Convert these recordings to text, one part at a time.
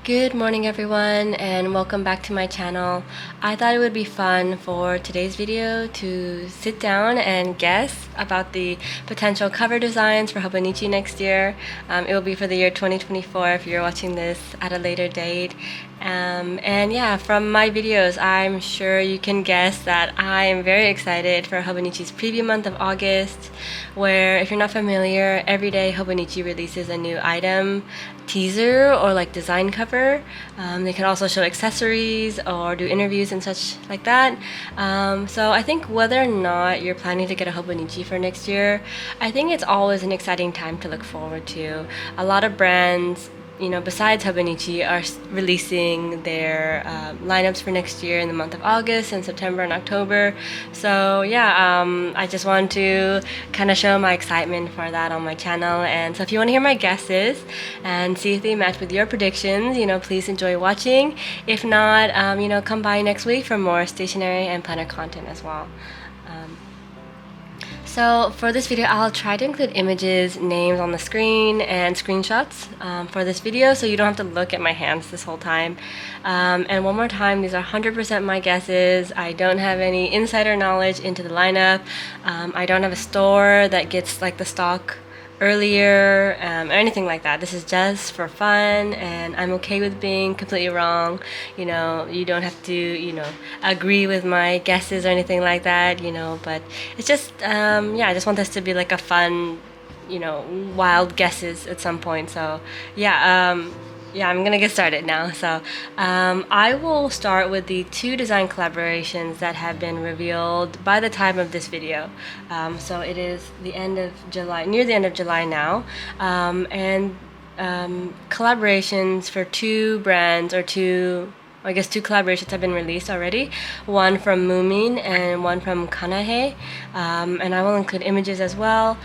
Good morning everyone and welcome back to my channel. I thought it would be fun for today's video to sit down and guess about the potential cover designs for Hobonichi next year. It will be for the year 2024 if you're watching this at a later date. And yeah, from my videos, I'm sure you can guess that I am very excited for Hobonichi's preview month of August, where if you're not familiar, every day Hobonichi releases a new item, teaser, or like design cover. They can also show accessories or do interviews and such like that. So I think whether or not you're planning to get a Hobonichi for next year, I think it's always an exciting time to look forward to. A lot of brands, besides Hobonichi, are releasing their lineups for next year in the month of August and September and October. So yeah, I just want to kind of show my excitement for that on my channel. And so if you want to hear my guesses and see if they match with your predictions, please enjoy watching. If not, come by next week for more stationery and planner content as well. So for this video, I'll try to include images, names on the screen, and screenshots for this video, so you don't have to look at my hands this whole time. And one more time, these are 100% my guesses. I don't have any insider knowledge into the lineup. I don't have a store that gets like the stock earlier or anything like that. This is just for fun, and I'm okay with being completely wrong. You don't have to agree with my guesses or anything like that, but it's just I just want this to be like a fun wild guesses at some point. So I'm gonna get started now. So I will start with the two design collaborations that have been revealed by the time of this video. So it is the end of July, near the end of July now, and collaborations for two brands, or two collaborations have been released already. One from Moomin and one from Kanahei, and I will include images as well.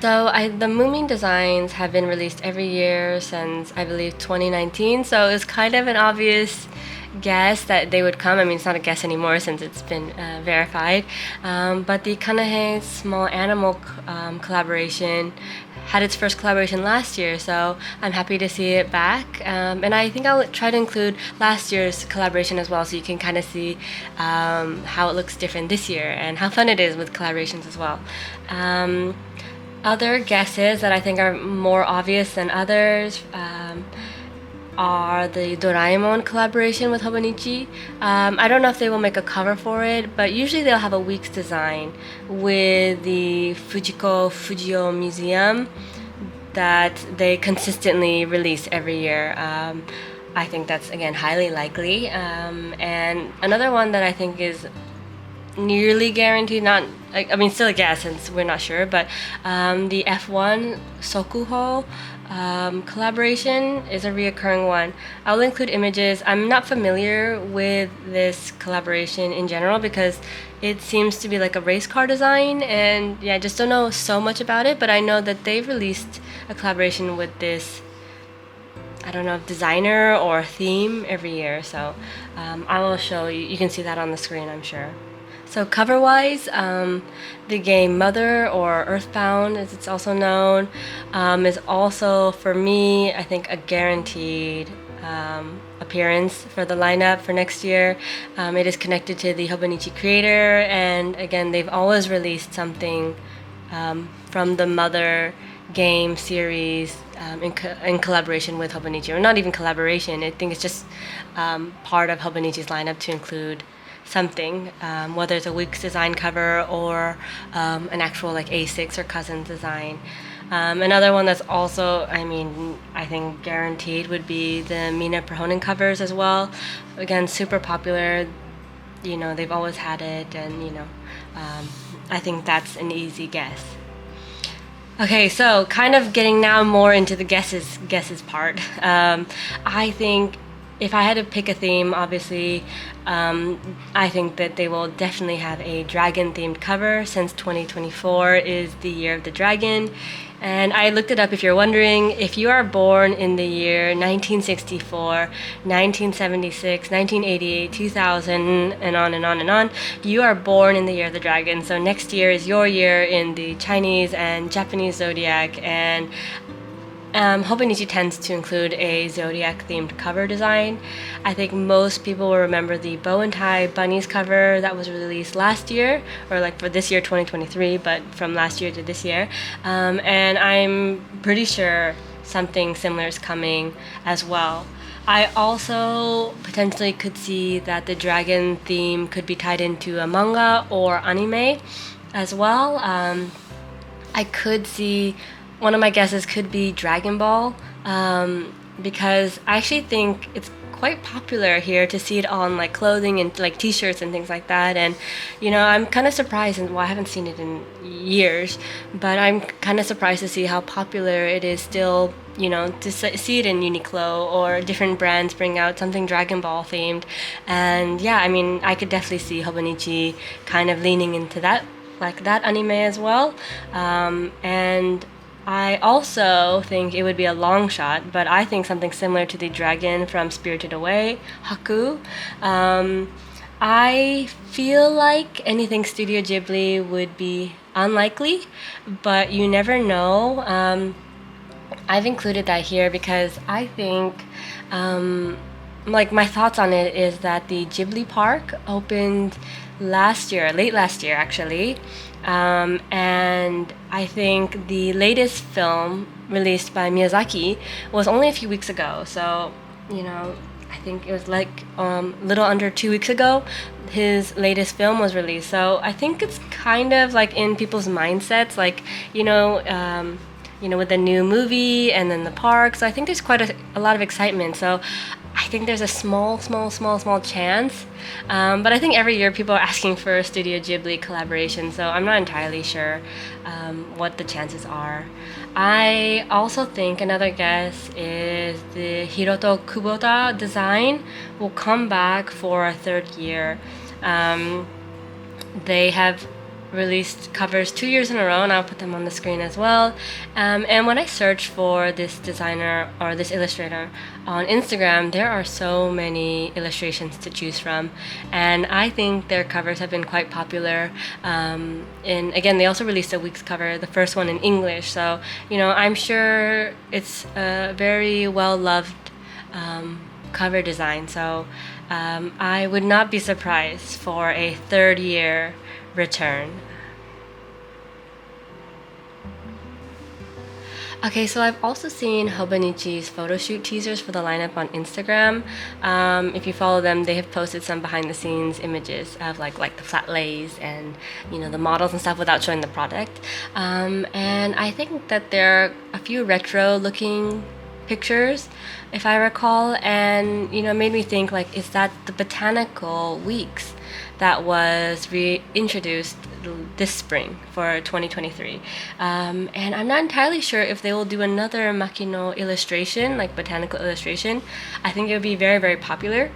So the Moomin designs have been released every year since, I believe, 2019. So it's kind of an obvious guess that they would come. I mean, it's not a guess anymore since it's been verified. But the Kanahei small animal collaboration had its first collaboration last year, so I'm happy to see it back. And I think I'll try to include last year's collaboration as well, so you can kind of see how it looks different this year and how fun it is with collaborations as well. Other guesses that I think are more obvious than others are the Doraemon collaboration with Hobonichi. I don't know if they will make a cover for it, but usually they'll have a week's design with the Fujio Museum that they consistently release every year. I think that's, again, highly likely. And another one that I think is nearly guaranteed, still a guess since we're not sure, but the F1 Sokuho collaboration is a reoccurring one. I'll include images. I'm not familiar with this collaboration in general because it seems to be like a race car design, and I just don't know so much about it, but I know that they've released a collaboration with this, I don't know if designer or theme, every year. So I will show you. You can see that on the screen, I'm sure. So cover-wise, the game Mother, or Earthbound as it's also known, is also, for me, I think a guaranteed appearance for the lineup for next year. It is connected to the Hobonichi creator, and again, they've always released something from the Mother game series in collaboration with Hobonichi, or not even collaboration. I think it's just part of Hobonichi's lineup to include something, whether it's a week's design cover or an actual like A6 or cousin design. Another one that's also, I think guaranteed would be the Mina perhonen covers as well. Again, super popular. They've always had it, and I think that's an easy guess. Okay, so kind of getting now more into the guesses part. I think if I had to pick a theme, obviously, I think that they will definitely have a dragon-themed cover, since 2024 is the year of the dragon. And I looked it up, if you're wondering. If you are born in the year 1964, 1976, 1988, 2000, and on and on and on, you are born in the year of the dragon. So next year is your year in the Chinese and Japanese zodiac, and Hobonichi tends to include a zodiac-themed cover design. I think most people will remember the bow and tie bunnies cover that was released last year, or like for this year, 2023, but from last year to this year. And I'm pretty sure something similar is coming as well. I also potentially could see that the dragon theme could be tied into a manga or anime as well. I could see one of my guesses could be Dragon Ball, because I actually think it's quite popular here to see it on like clothing and like t-shirts and things like that. And I'm kind of surprised, and well, I haven't seen it in years, but I'm kind of surprised to see how popular it is still, to see it in Uniqlo or different brands bring out something Dragon Ball themed. And yeah, I mean, I could definitely see Hobonichi kind of leaning into that, like that anime as well. And I also think it would be a long shot, but I think something similar to the dragon from Spirited Away, Haku. I feel like anything Studio Ghibli would be unlikely, but you never know. I've included that here because I think, like, my thoughts on it is that the Ghibli Park opened late last year actually. And I think the latest film released by Miyazaki was only a few weeks ago. So, I think it was like little under 2 weeks ago, his latest film was released. So I think it's kind of like in people's mindsets, like, with the new movie and then the park. So I think there's quite a lot of excitement. So I think there's a small chance. But I think every year people are asking for a Studio Ghibli collaboration, so I'm not entirely sure what the chances are. I also think another guess is the Hiroko Kubota design will come back for a third year. They have released covers 2 years in a row, and I'll put them on the screen as well. And when I search for this designer or this illustrator on Instagram, there are so many illustrations to choose from, and I think their covers have been quite popular. And again, they also released a week's cover, the first one in English, so I'm sure it's a very well loved cover design. So I would not be surprised for a third year return. Okay, so I've also seen Hobonichi's photo shoot teasers for the lineup on Instagram. If you follow them, they have posted some behind the scenes images of like the flat lays and the models and stuff without showing the product. And I think that there are a few retro looking pictures, if I recall, and made me think, like, is that the botanical weeks that was reintroduced this spring for 2023? And I'm not entirely sure if they will do another Makino illustration, like botanical illustration. I think it would be very, very popular.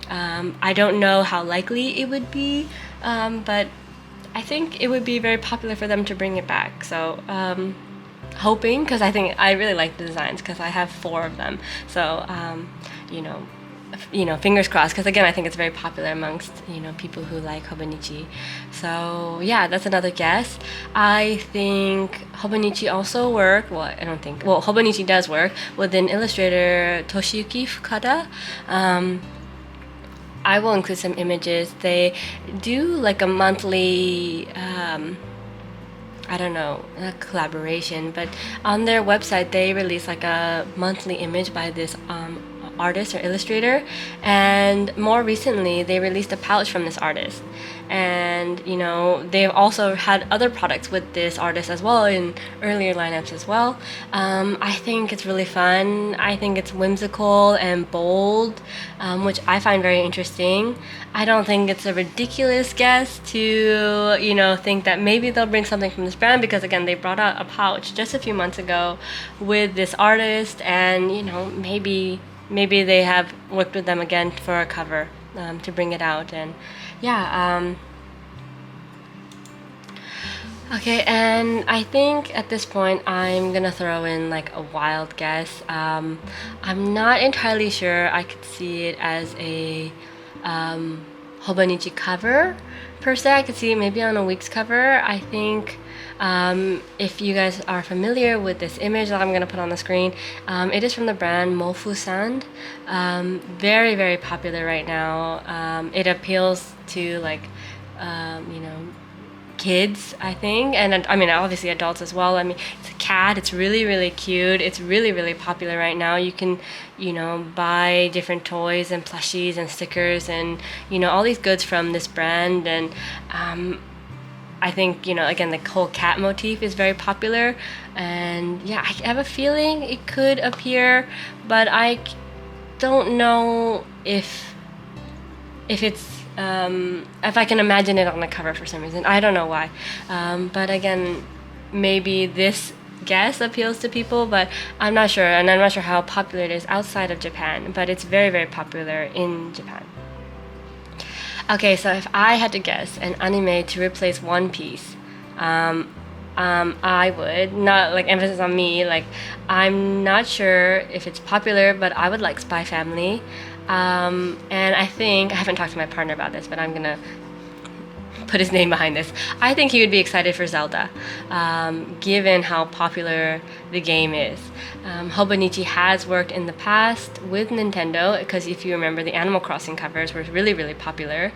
I don't know how likely it would be, but I think it would be very popular for them to bring it back. So hoping, because I think I really like the designs, because I have 4 of them. So fingers crossed, because again, I think it's very popular amongst people who like Hobonichi. So yeah, that's another guess. I think Hobonichi also work. Well, I don't think. Well, Hobonichi does work with an illustrator, Toshiyuki Fukuda. I will include some images. They do like a monthly. I don't know, not collaboration, but on their website they release like a monthly image by this artist or illustrator, and more recently they released a pouch from this artist. And they've also had other products with this artist as well in earlier lineups as well. I think it's really fun. I think it's whimsical and bold, which I find very interesting. I don't think it's a ridiculous guess to think that maybe they'll bring something from this brand, because again, they brought out a pouch just a few months ago with this artist, and maybe they have worked with them again for a cover to bring it out. And yeah, okay, and I think at this point I'm gonna throw in like a wild guess. I'm not entirely sure I could see it as a Hobonichi cover per se. I could see it maybe on a week's cover. I think if you guys are familiar with this image that I'm going to put on the screen, it is from the brand mofusand. Very, very popular right now. It appeals to like, kids, I think, and I mean obviously adults as well. I mean, it's a cat. It's really, really cute. It's really, really popular right now. You can, buy different toys and plushies and stickers and all these goods from this brand. And I think again the whole cat motif is very popular. And yeah, I have a feeling it could appear, but I don't know if it's if I can imagine it on the cover for some reason. I don't know why. But again, maybe this guess appeals to people, but I'm not sure. And I'm not sure how popular it is outside of Japan, but it's very, very popular in Japan. Okay, so if I had to guess an anime to replace One Piece, I would, not like emphasis on me, like I'm not sure if it's popular, but I would like Spy Family. And I think, I haven't talked to my partner about this, but I'm gonna put his name behind this. I think he would be excited for Zelda, given how popular the game is. Hobonichi has worked in the past with Nintendo, because if you remember, the Animal Crossing covers were really, really popular.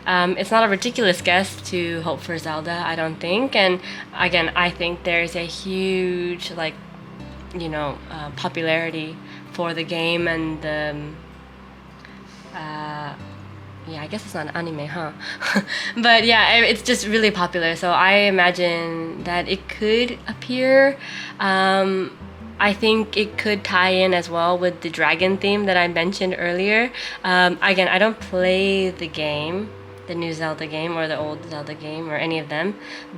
It's not a ridiculous guess to hope for Zelda, I don't think. And again, I think there's a huge, popularity for the game and the yeah, I guess it's not an anime, huh? But yeah, it's just really popular, so I imagine that it could appear. I think it could tie in as well with the dragon theme that I mentioned earlier. Again, I don't play the game, the new Zelda game or the old Zelda game or any of them,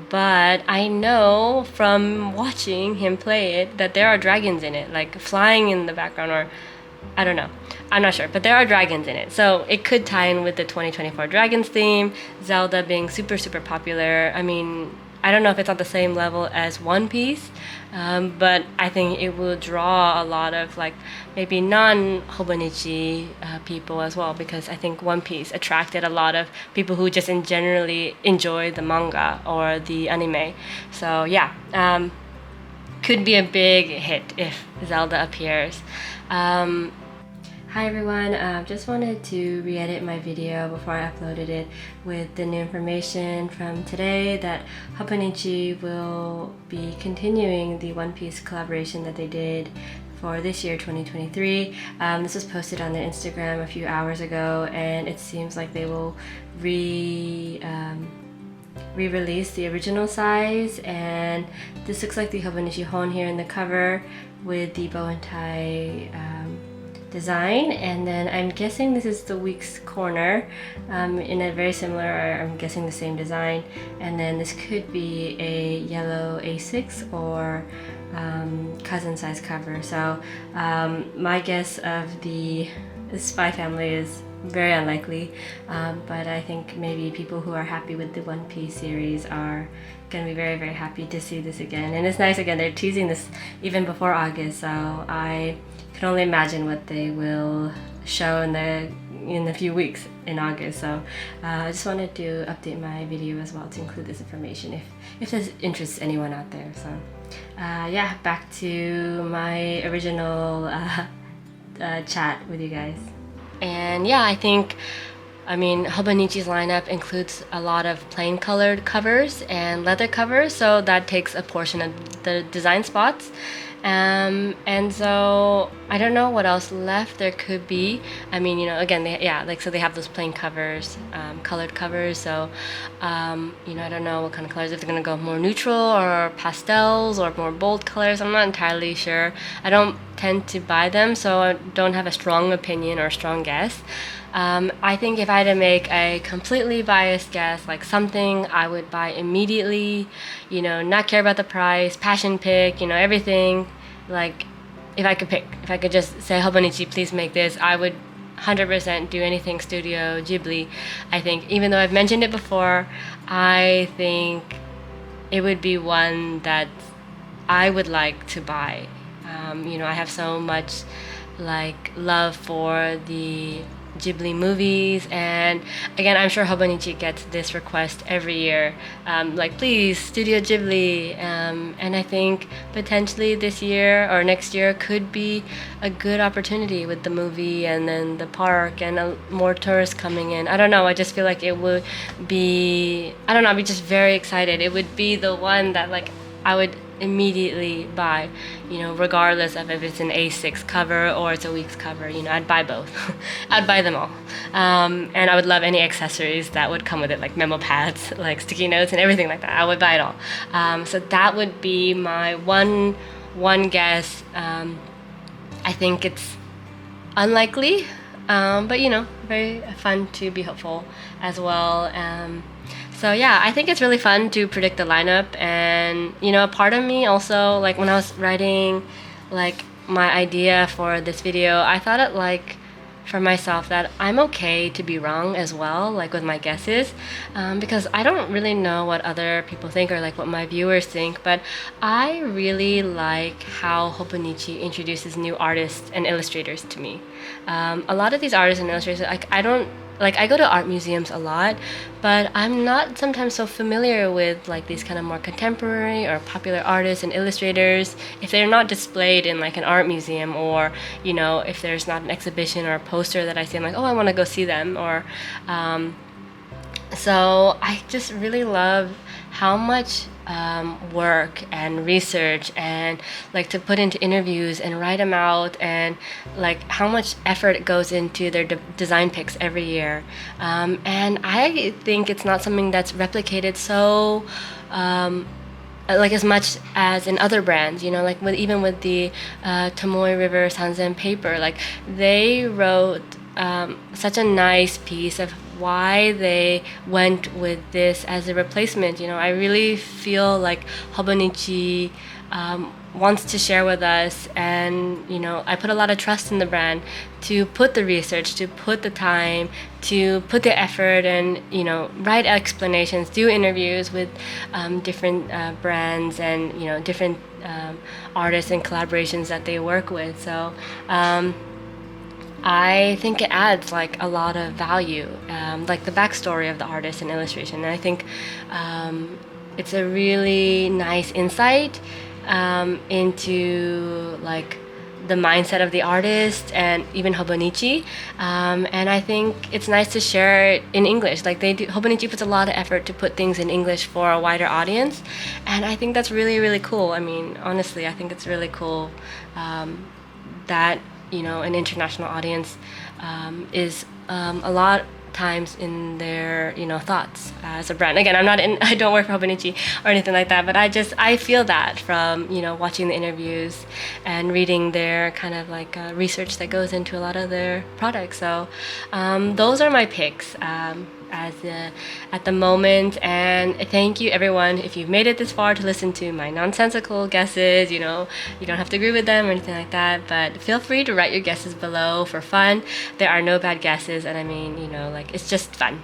but I know from watching him play it that there are dragons in it, like flying in the background, or I don't know. I'm not sure, but there are dragons in it. So it could tie in with the 2024 Dragons theme, Zelda being super, super popular. I mean, I don't know if it's on the same level as One Piece, but I think it will draw a lot of maybe non-Hobonichi people as well, because I think One Piece attracted a lot of people who just generally enjoy the manga or the anime. So yeah, could be a big hit if Zelda appears. Hi everyone, just wanted to re-edit my video before I uploaded it with the new information from today that Hobonichi will be continuing the One Piece collaboration that they did for this year, 2023. This was posted on their Instagram a few hours ago, and it seems like they will re-release the original size, and this looks like the Hobonichi Hon here in the cover with the bow and tie design, and then I'm guessing this is the week's corner in a very similar, or I'm guessing the same design, and then this could be a yellow A6 or cousin size cover. So my guess of the Spy Family is very unlikely, but I think maybe people who are happy with the One Piece series are gonna be very, very happy to see this again. And it's nice, again, they're teasing this even before August, so I can only imagine what they will show in a few weeks in August. So I just wanted to update my video as well to include this information if this interests anyone out there. So yeah, back to my original chat with you guys. And yeah, I mean, Hobonichi's lineup includes a lot of plain colored covers and leather covers, so that takes a portion of the design spots. And so I don't know what else left there could be. I mean, again, so they have those plain covers, colored covers. So, I don't know what kind of colors, if they're gonna go more neutral or pastels or more bold colors. I'm not entirely sure. I don't tend to buy them, so I don't have a strong opinion or strong guess. I think if I had to make a completely biased guess, like something I would buy immediately, not care about the price, passion pick, everything, like if I could just say, Hobonichi, please make this, I would 100% do anything Studio Ghibli. I think, even though I've mentioned it before, I think it would be one that I would like to buy. I have so much love for the Ghibli movies. And again, I'm sure Hobonichi gets this request every year, like, please, Studio Ghibli. And I think potentially this year or next year could be a good opportunity with the movie and then the park and more tourists coming in. I don't know, I just feel like it would be, I don't know, I'd be just very excited. It would be the one that like I would immediately buy, regardless of if it's an A6 cover or it's a Weeks cover. I'd buy both. I'd buy them all. And I would love any accessories that would come with it, like memo pads, like sticky notes and everything like that. I would buy it all. So that would be my one guess. I think it's unlikely, but very fun to be hopeful as well. So yeah, I think it's really fun to predict the lineup, and a part of me also, like when I was writing like my idea for this video, I thought it like for myself that I'm okay to be wrong as well, like with my guesses, because I don't really know what other people think or like what my viewers think, but I really like how Hobonichi introduces new artists and illustrators to me. A lot of these artists and illustrators, I go to art museums a lot, but I'm not sometimes so familiar with like these kind of more contemporary or popular artists and illustrators if they're not displayed in like an art museum, or if there's not an exhibition or a poster that I see, I'm like, oh, I want to go see them. Or so I just really love how much work and research and like to put into interviews and write them out, and like how much effort goes into their design picks every year. And I think it's not something that's replicated so like as much as in other brands, like even with the Tomoe River Sanzen paper, like they wrote such a nice piece of why they went with this as a replacement. I really feel like Hobonichi wants to share with us, and I put a lot of trust in the brand to put the research, to put the time, to put the effort, and write explanations, do interviews with different brands and different artists and collaborations that they work with. So I think it adds like a lot of value, like the backstory of the artist and illustration. And I think it's a really nice insight into like the mindset of the artist and even Hobonichi. And I think it's nice to share it in English. Like Hobonichi puts a lot of effort to put things in English for a wider audience. And I think that's really, really cool. I mean, honestly, I think it's really cool that an international audience is a lot times in their thoughts as a brand. Again, I don't work for Hobonichi or anything like that, but I feel that from watching the interviews and reading their kind of like research that goes into a lot of their products. So those are my picks at the moment. And thank you everyone if you've made it this far to listen to my nonsensical guesses. You don't have to agree with them or anything like that, but feel free to write your guesses below for fun. There are no bad guesses, and I mean, like it's just fun.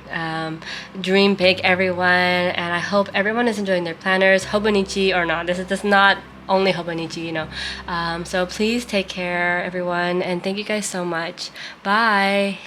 Dream big, everyone, and I hope everyone is enjoying their planners, Hobonichi or not. This is just not only Hobonichi, so please take care everyone, and thank you guys so much. Bye.